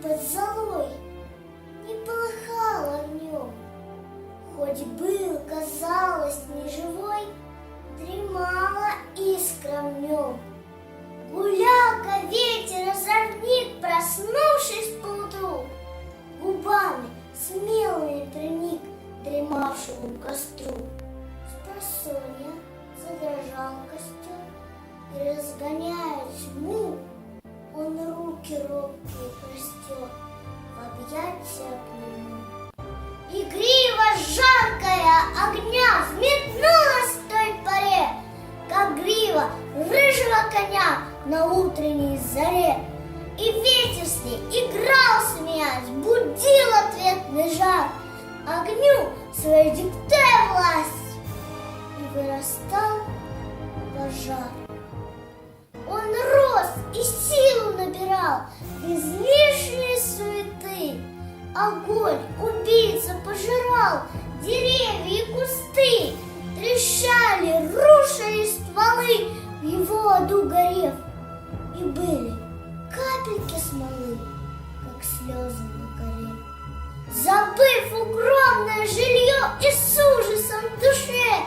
под золой не полыхало в нем. Хоть был, казалось, неживой, дремала искра в нем. Гуляка, ветер, озорник, проснувшись поутру, губами смелыми приник к дремавшему костру. Спросонья задрожал костер, и, разгоняя тьму, он руки робкие простер в объятия к нему. Игриво жаркая огня взметнулась в той поре, как грива рыжего коня на утренней заре. И ветер с ней играл, смеясь, будил ответный жар, огню свою диктуя власть, и вырастал пожар. Он рос и силу набирал без лишней суеты. Огонь убийца пожирал деревья и кусты, трещали, рушились стволы в его аду горев, и были капельки смолы, как слезы на коре. Забыв укромное жилье и с ужасом в душе,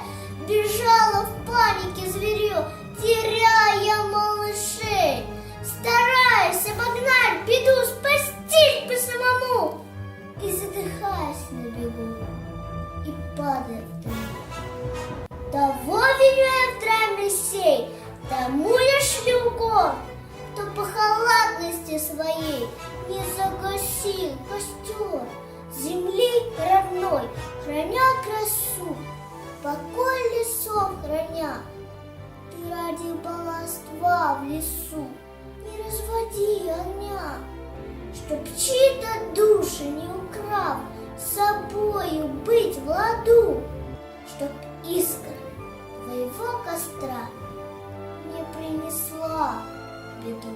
бежала в панике зверье, теряя малышей, стараясь обогнать беду, спастись бы самому, и задыхаясь на бегу, и падая в дым. Того виню я в драме сей, тому я шлю укор, кто по халатности своей не загасил костер земли родной, храня красу, покой лесов храня. Ты родил баловства в лесу, не разводи огня, чтоб чьи-то души не украв, с собою быть в ладу, чтоб искра твоего костра не принесла беду.